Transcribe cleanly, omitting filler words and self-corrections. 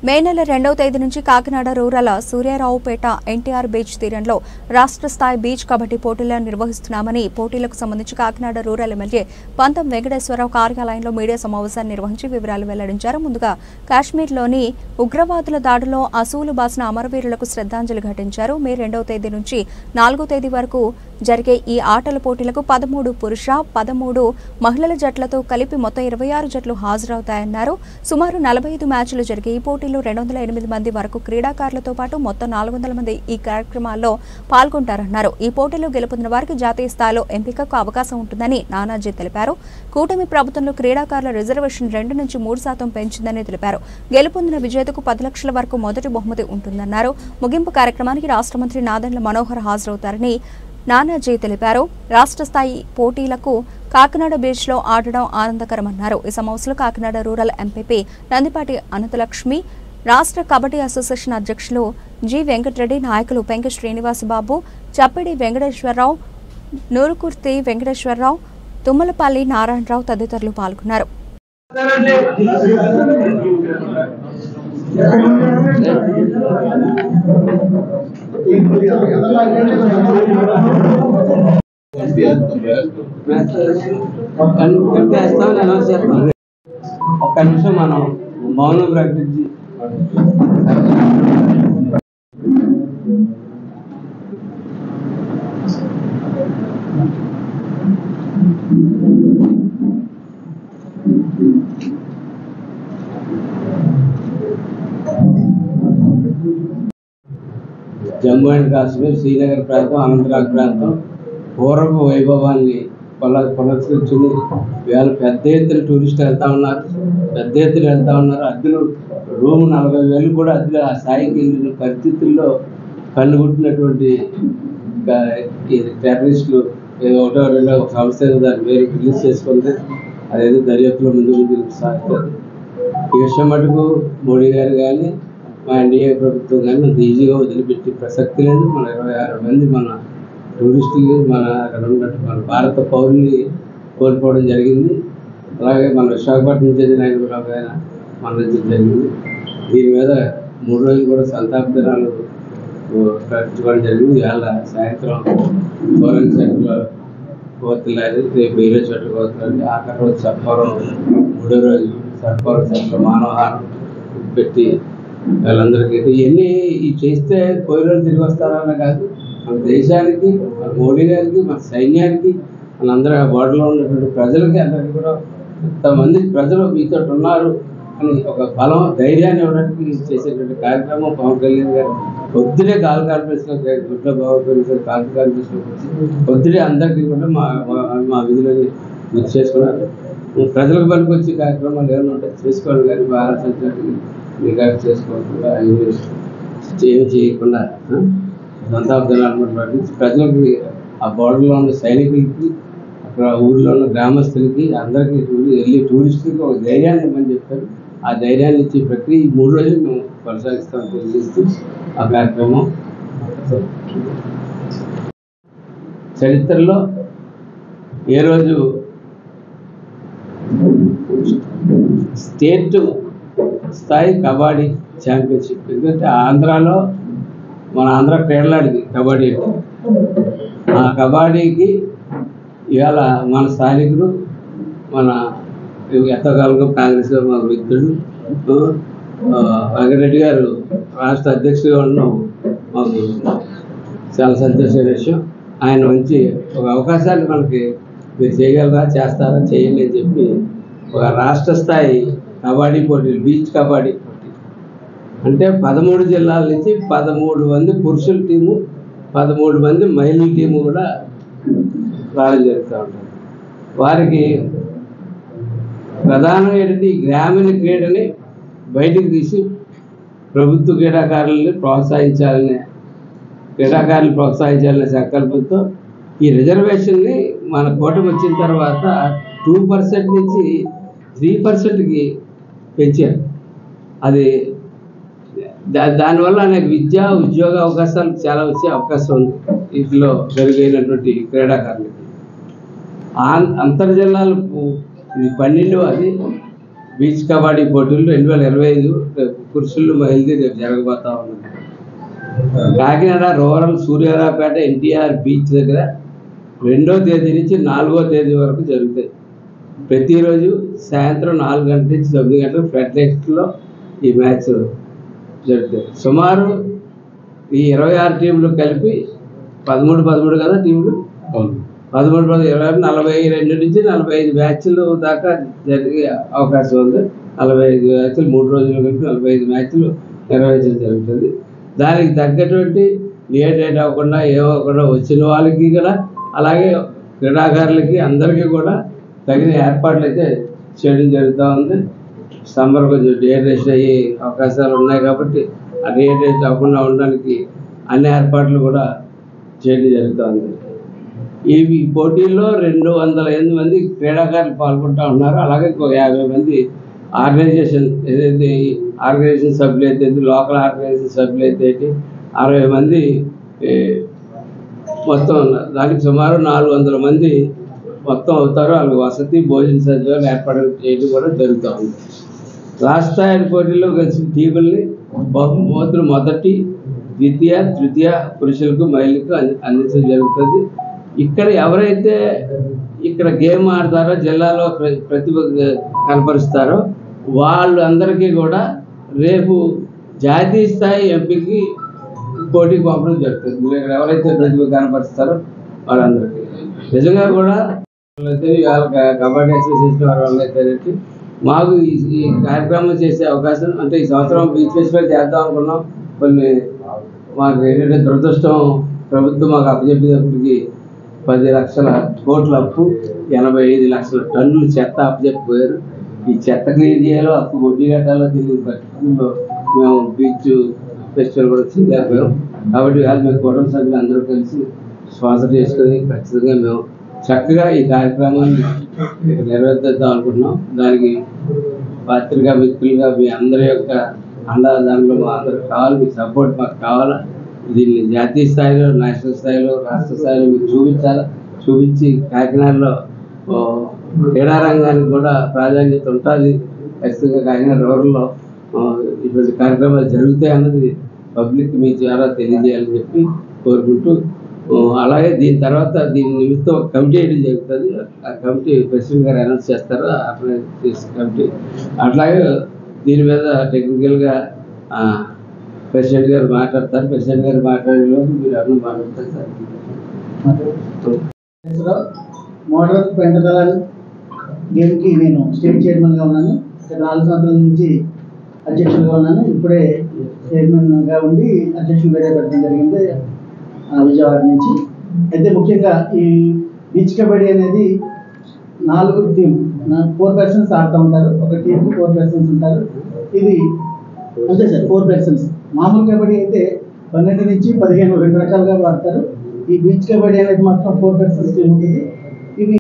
మే నెల 2వ తేదీ నుంచి కాకినాడ రూరల్ సూర్యారావుపేట ఎన్టీఆర్ బీచ్ తీరంలో రాష్ట్ర స్థాయి బీచ్ కబడ్డీ పోటీలను నిర్వహిస్తున్నామని పోటీలకు సంబంధించి కాకినాడ రూరల్ ఎమ్మెల్యే పంతం వెంకటేశ్వరరావు కార్యాలయంలో మీడియా సమావేశాన్ని నిర్వహించి వివరాలు వెల్లడించారు. ముందుగా కాశ్మీర్లోని ఉగ్రవాదుల దాడిలో అసూలు బాసిన అమరవీరులకు శ్రద్ధాంజలి ఘటించారు. మే 2వ తేదీ నుంచి 4వ తేదీ వరకు జరిగే ఈ ఆటల పోటీలకు 13 పురుష 13 మహిళల జట్లతో కలిపి మొత్తం 26 జట్లు హాజరవుతాయన్నారు. సుమారు 45 మ్యాచ్లు జరిగే ఈ పోటీలో 208 మంది వరకు క్రీడాకారులతో పాటు మొత్తం 400 మంది ఈ కార్యక్రమాల్లో పాల్గొంటారన్నారు. ఈ పోటీలో గెలుపొందిన వారికి జాతీయ స్థాయిలో ఎంపికకు అవకాశం ఉంటుందని నానాజీ తెలిపారు. కూటమి ప్రభుత్వంలో క్రీడాకారుల రిజర్వేషన్ 2 నుంచి 3% పెంచిందని తెలిపారు. గెలుపొందిన విజేతకు 10 లక్షల వరకు మొదటి బహుమతి ఉంటుందన్నారు. ముగింపు కార్యక్రమానికి రాష్ట్ర మంత్రి నాదెండ్ల మనోహర్ హాజరవుతారని నానాజీ తెలిపారు. రాష్ట్ర స్థాయి పోటీలకు కాకినాడ బీచ్ లో ఆడడం ఆనందకరమన్నారు. ఈ సమావేశంలో కాకినాడ రూరల్ ఎంపీపీ నందిపాటి అనంతలక్ష్మి, రాష్ట్ర కబడ్డీ అసోసియేషన్ అధ్యక్షులు జి వెంకటరెడ్డి, నాయకులు పెంకి శ్రీనివాసబాబు, చప్పిడి వెంకటేశ్వరరావు, నూరుకుర్తి వెంకటేశ్వరరావు, తుమ్మలపల్లి నారాయణరావు తదితరులు పాల్గొన్నారు. ఒక్క నిమిషం మనం మౌనం ప్రకటించి జమ్మూ అండ్ కాశ్మీర్, శ్రీనగర్ ప్రాంతం, అనంతనాగ్ ప్రాంతం పూర్వపు వైభవాన్ని పునరుద్ధరించుకుని వేళ పెద్ద ఎత్తున టూరిస్టులు వెళ్తా ఉన్నారు. అద్దెలు రూమ్ 40,000 కూడా అద్దెలు ఆ స్థాయికి వెళ్ళిన పరిస్థితుల్లో కన్నుగుట్టినటువంటి టెర్రరిస్టులు 1 2 సంస్థ దాని పేరు రిలీజ్ చేసుకుంటే అదేదో దర్యాప్తులో ముందుకు సాగుతుంది. ఈ విషయం మటుకు మోడీ గారు కానీ మా ఎన్డీఏ ప్రభుత్వం కానీ అంత ఈజీగా వదిలిపెట్టే ప్రసక్తి లేదు. మన 26 మంది మన టూరిస్టులు మన భారత పౌరుల్ని కోల్పోవడం జరిగింది. అలాగే మన విశాఖపట్నం చెందిన కూడా మరణించడం జరిగింది. దీని మీద 3 రోజులు కూడా సంతాప దినాలు ప్రకటించుకోవడం జరిగింది. ఇవాళ సాయంత్రం ఫోరెన్ సెంటర్లో కోతులారి, రేపు 20 చోట్ల కోతులండి. ఆఖరి రోజు సర్పవరం 3వ రోజు సర్పవరం సెంటర్ మానవహారం పెట్టి వాళ్ళందరికీ ఇవన్నీ చేస్తే పోయిన రోజు తిరిగి వస్తారన్న కాదు, మన దేశానికి, మన మోడీ గారికి, మన సైన్యానికి, మనందరూ బోర్డర్లో ఉన్నటువంటి ప్రజలకి అందరికీ కూడా ఇంతమంది ప్రజలు మీతో ఉన్నారు అని ఒక బలం, ధైర్యాన్ని ఇవ్వడానికి చేసేటువంటి కార్యక్రమం పవన్ కళ్యాణ్ గారు పొద్దునే కాల్ కాన్ఫరెన్స్లో గుడ్ల బాబు కాల్ కాన్ఫరెన్స్లో వచ్చి పొద్దునే అందరికీ కూడా మా విధులని గుర్తు చేసుకున్నారు. ప్రజలకు పనికి వచ్చే కార్యక్రమాలు ఏమైనా ఉంటాయి చేసుకోవాలి, కానీ భారత సంచారికి రికార్డు చేసుకోకుండా ఏమి చేయకుండా సంతాప దినాలను పాటించి ప్రజలకి, ఆ బోర్డర్లో ఉన్న సైనికులకి, అక్కడ ఊళ్ళో ఉన్న గ్రామస్తులకి, అందరికీ వెళ్ళి టూరిస్టులకి ఒక ధైర్యాన్ని ఇవ్వమని చెప్తారు. ఆ ధైర్యాన్ని ఇచ్చే ప్రక్రియ ఈ 3 రోజులు మేము కొనసాగిస్తామని తెలియజేస్తూ ఆ కార్యక్రమం చరిత్రలో ఏ రోజు స్టేట్ స్థాయి కబడ్డీ ఛాంపియన్షిప్, ఎందుకంటే ఆంధ్రాలో మన ఆంధ్ర క్రీడలాడింది కబడ్డీ. ఆ కబడ్డీకి ఇవాళ మన స్థానికుడు, మన ఎంతకాలంగా కాంగ్రెస్లో మా మిత్రుడు వెంకటరెడ్డి గారు రాష్ట్ర అధ్యక్షుడిగా ఉండడం మాకు చాలా సంతోషమైన విషయం. ఆయన మంచి ఒక అవకాశాన్ని మనకి మీరు చేయగలరా, చేస్తారా, చేయండి అని చెప్పి ఒక రాష్ట్ర స్థాయి కబడ్డీ పోటీలు, బీచ్ కబడ్డీ పోటీ అంటే 13 జిల్లాల నుంచి 13 మంది పురుషుల టీము, 13 మంది మహిళల టీము కూడా రావడం జరుగుతూ ఉంటుంది. వారికి ప్రధానంగా ఏంటంటే ఈ గ్రామీణ క్రీడని బయటకు తీసి ప్రభుత్వ క్రీడాకారులని ప్రోత్సహించాలనే సంకల్పంతో ఈ రిజర్వేషన్ని మన కూటమి వచ్చిన తర్వాత 2% నుంచి 3%కి పెంచారు. అది దానివల్ల అనేక విద్యా ఉద్యోగ అవకాశాలు చాలా వచ్చే అవకాశం ఉంది వీటిలో జరిగినటువంటి క్రీడాకారులకి. అంతర్జిల్లాలకు ఇది 12వ, అది బీచ్ కబడ్డీ పోటీలు 2025 పురుషులు మహిళది రేపు జరగబోతా ఉన్నది. కాకినాడ రూరల్ సూర్యారావుపేట ఎన్టీఆర్ బీచ్ దగ్గర 2వ తేదీ నుంచి 4వ తేదీ వరకు జరుగుతాయి. ప్రతిరోజు సాయంత్రం 4 గంటల నుంచి 9 గంటలకు ఫ్లడ్ లైట్స్లో ఈ మ్యాచ్ జరుగుతాయి. సుమారు ఈ 26 టీంలు కలిపి 13 కదా టీంలు, 42 నుంచి 45 మ్యాచ్లు దాకా జరిగే అవకాశం ఉంది. 45 మ్యాచ్లు 3 రోజులు కలిపి 45 మ్యాచ్లు నిర్వహించడం జరుగుతుంది. దానికి తగ్గటువంటి లేట్ అవ్వకుండా ఏమవ్వకుండా వచ్చిన వాళ్ళకి కూడా, అలాగే క్రీడాకారులకి అందరికీ కూడా తగిన ఏర్పాట్లు అయితే చేయడం జరుగుతూ ఉంది. సమ్మర్ కొంచెం డిహైడ్రేషన్ అయ్యే అవకాశాలు ఉన్నాయి కాబట్టి ఆ డిహైడ్రేషన్ అవ్వకుండా ఉండడానికి అన్ని ఏర్పాట్లు కూడా చేయడం జరుగుతుంది. ఈ పోటీల్లో 208 మంది క్రీడాకారులు పాల్గొంటూ ఉన్నారు. అలాగే 50 మంది ఆర్గనైజేషన్ ఏదైతే ఆర్గనైజేషన్ సభ్యులు అయితే లోకల్ ఆర్గనైజేషన్ సభ్యులు అయితే 60 మంది మొత్తం ఉన్నారు. దానికి సుమారు 400 మంది మొత్తం అవుతారు. వాళ్ళకి వసతి భోజన సదుపాయాలు ఏర్పాటు చేయడం కూడా జరుగుతూ ఉంది. రాష్ట్ర స్థాయి పోటీల్లో కలిసిన టీముల్ని బహుమతులు మొదటి, ద్వితీయ, తృతీయ పురుషులకు మహిళలకు అందించడం జరుగుతుంది. ఇక్కడ ఎవరైతే ఇక్కడ గేమ్ ఆడతారో, జిల్లాలో ప్రతిభ కనపరుస్తారో వాళ్ళందరికీ కూడా రేపు జాతీయ స్థాయి ఎంపీకి పోటీకి పంపడం జరుగుతుంది. ఇక్కడ ఎవరైతే ప్రతిభ కనపరుస్తారో వాళ్ళందరికీ నిజంగా కూడా కబడ్డీ అసోసియేషన్ వాళ్ళైతే మాకు ఈ కార్యక్రమం చేసే అవకాశం, అంటే ఈ సంవత్సరం బీచ్ ఫెస్టివల్ చేద్దాం అనుకున్నాం. కొన్ని మాకు ఏంటంటే దురదృష్టం, ప్రభుత్వం మాకు అప్పచెప్పేటప్పటికి 10 లక్షల కోట్ల అప్పు, 85 లక్షల టన్నులు చెత్త అప్పచెప్పిపోయారు. ఈ చెత్త క్లీన్ చేయాలో అప్పు వడ్డీ కట్టాలో తెలియదు పరిస్థితుల్లో మేము బీచ్ ఫెస్టివల్ కూడా చేయలేకపోయాం. కాబట్టి వాళ్ళు మేము కుటుంబ సభ్యులు అందరూ కలిసి స్పాన్సర్ చేసుకొని ఖచ్చితంగా మేము చక్కగా ఈ కార్యక్రమాన్ని నిర్వర్తిద్దాం అనుకుంటున్నాం. దానికి పత్రికా మిత్రులుగా మీ అందరి యొక్క అండదానంలో మా అందరికి కావాలి, మీ సపోర్ట్ మాకు కావాలా. దీన్ని జాతీయ స్థాయిలో, నేషనల్ స్థాయిలో, రాష్ట్ర స్థాయిలో మీరు చూపించాలా. చూపించి కాకినాడలో క్రీడా రంగానికి కూడా ప్రాధాన్యత ఉంటుంది. ఖచ్చితంగా కాకినాడ రూరల్లో ఇటువంటి కార్యక్రమాలు జరుగుతాయి అన్నది పబ్లిక్ మీ ద్వారా తెలియజేయాలని చెప్పి కోరుకుంటూ, అలాగే దీని తర్వాత దీని నిమిత్తం కమిటీ వేయడం జరుగుతుంది. ఆ కమిటీ ప్రెసిడెంట్ గారు అనౌన్స్ చేస్తారు, ఆర్గనైజ్ కమిటీ. అట్లాగే దీని మీద టెక్నికల్గా ప్రెసిడెంట్ గారు మాట్లాడతారు. ప్రెసిడెంట్ గారు మాట్లాడేలోపు మీరు అన్నీ మాట్లాడతారు సార్. మోడల్ పెంటదళాలు గేమ్కి నేను స్టేట్ చైర్మన్గా ఉన్నాను. 4 సంవత్సరాల నుంచి అధ్యక్షులుగా ఉన్నాను. ఇప్పుడే చైర్మన్గా ఉండి అధ్యక్షులు వేరే పెట్టడం జరిగింది విజయవాడ నుంచి. అయితే ముఖ్యంగా ఈ బీచ్ కబడ్డీ అనేది 4 టీమ్ 4 పర్సన్స్ ఆడుతూ ఉంటారు. ఒక టీంకి 4 పర్సన్స్ ఉంటారు. ఇది అంతే సార్, 4 పర్సన్స్. మామూలు కబడ్డీ అయితే 12 నుంచి 15 2 రకాలుగా ఆడతారు. ఈ బీచ్ కబడ్డీ అనేది మాత్రం 4 పర్సన్స్ టీం ఉంటుంది.